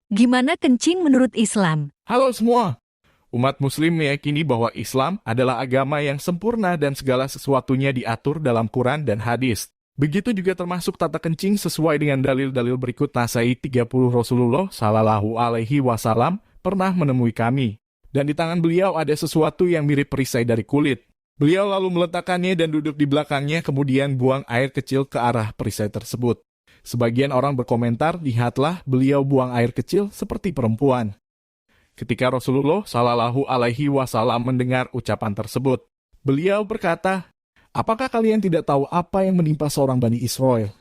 Gimana kencing menurut Islam? Halo semua. Umat muslim meyakini bahwa Islam adalah agama yang sempurna dan segala sesuatunya diatur dalam Quran dan hadis. Begitu juga termasuk tata kencing sesuai dengan dalil-dalil berikut. Nasai 30 Rasulullah Shallallahu Alaihi Wasallam pernah menemui kami. Dan di tangan beliau ada sesuatu yang mirip perisai dari kulit. Beliau lalu meletakkannya dan duduk di belakangnya, kemudian buang air kecil ke arah perisai tersebut. Sebagian orang berkomentar, lihatlah beliau buang air kecil seperti perempuan. Ketika Rasulullah Shallallahu Alaihi Wasallam mendengar ucapan tersebut, beliau berkata, apakah kalian tidak tahu apa yang menimpa seorang Bani Israel?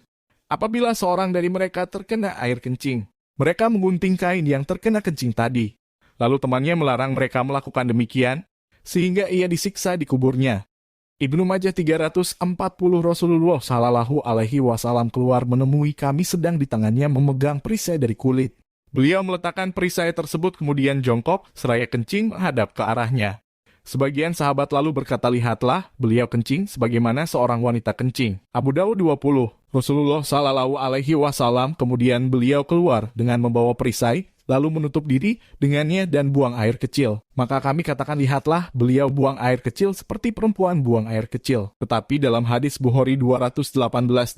Apabila seorang dari mereka terkena air kencing, mereka menggunting kain yang terkena kencing tadi. Lalu temannya melarang mereka melakukan demikian, sehingga ia disiksa di kuburnya. Ibnu Majah 340 Rasulullah Shallallahu Alaihi Wasallam keluar menemui kami sedang di tangannya memegang perisai dari kulit. Beliau meletakkan perisai tersebut kemudian jongkok seraya kencing menghadap ke arahnya. Sebagian sahabat lalu berkata, lihatlah beliau kencing sebagaimana seorang wanita kencing. Abu Dawud 20. Rasulullah Shallallahu Alaihi Wasallam kemudian beliau keluar dengan membawa perisai, lalu menutup diri dengannya dan buang air kecil. Maka kami katakan, lihatlah beliau buang air kecil seperti perempuan buang air kecil. Tetapi dalam hadis Bukhari 218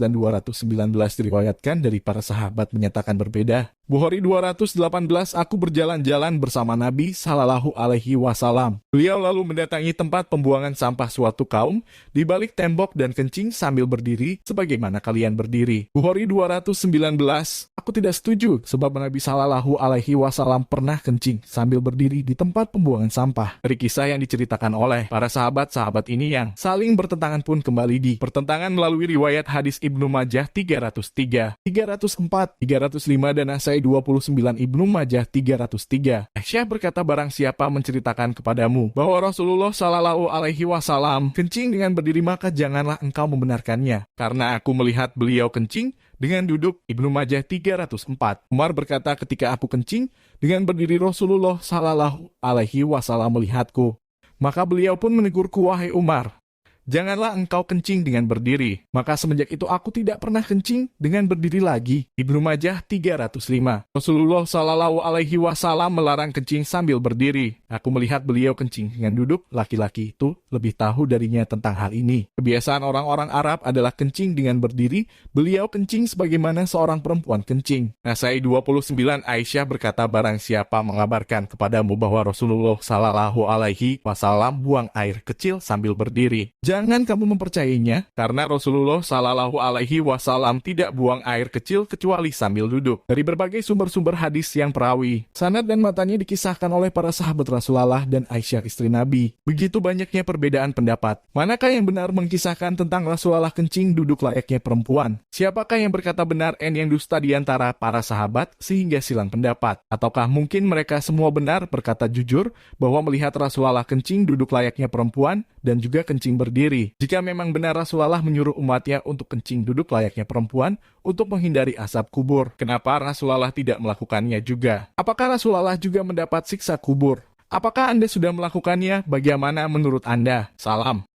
dan 219 diriwayatkan dari para sahabat menyatakan berbeda. Bukhari 218, aku berjalan-jalan bersama Nabi Sallallahu Alaihi Wasallam. Beliau lalu mendatangi tempat pembuangan sampah suatu kaum di balik tembok dan kencing sambil berdiri sebagaimana kalian berdiri. Bukhari 219, aku tidak setuju sebab Nabi Sallallahu Alaihi Wasallam pernah kencing sambil berdiri di tempat pembuangan sampah. Dari kisah yang diceritakan oleh para sahabat-sahabat ini yang saling bertentangan pun kembali di pertentangan melalui riwayat hadis Ibnu Majah 303, 304, 305 dan Nasai 29, Ibnu Majah 303. Aisyah berkata, barang siapa menceritakan kepadamu bahwa Rasulullah Shallallahu Alaihi Wasallam kencing dengan berdiri, maka janganlah engkau membenarkannya, karena aku melihat beliau kencing dengan duduk. Ibnu Majah 304. Umar berkata, ketika aku kencing dengan berdiri, Rasulullah Shallallahu Alaihi Wasallam melihatku. Maka beliau pun menegurku, wahai Umar, janganlah engkau kencing dengan berdiri. Maka semenjak itu aku tidak pernah kencing dengan berdiri lagi. Ibnu Majah 305. Rasulullah Shallallahu Alaihi Wasallam melarang kencing sambil berdiri. Aku melihat beliau kencing dengan duduk. Laki-laki itu lebih tahu darinya tentang hal ini. Kebiasaan orang-orang Arab adalah kencing dengan berdiri. Beliau kencing sebagaimana seorang perempuan kencing. Nasai 29, Aisyah berkata, barang siapa mengabarkan kepadamu bahwa Rasulullah Shallallahu Alaihi Wasallam buang air kecil sambil berdiri, jangan kamu mempercayainya, karena Rasulullah Shallallahu Alaihi Wasallam tidak buang air kecil kecuali sambil duduk. Dari berbagai sumber-sumber hadis yang perawi, sanad dan matanya dikisahkan oleh para sahabat Rasulullah dan Aisyah istri Nabi. Begitu banyaknya perbedaan pendapat. Manakah yang benar mengkisahkan tentang Rasulullah kencing duduk layaknya perempuan? Siapakah yang berkata benar dan yang dusta di antara para sahabat sehingga silang pendapat? Ataukah mungkin mereka semua benar berkata jujur bahwa melihat Rasulullah kencing duduk layaknya perempuan dan juga kencing berdiri? Jika memang benar Rasulullah menyuruh umatnya untuk kencing duduk layaknya perempuan untuk menghindari asap kubur, kenapa Rasulullah tidak melakukannya juga? Apakah Rasulullah juga mendapat siksa kubur? Apakah Anda sudah melakukannya? Bagaimana menurut Anda? Salam.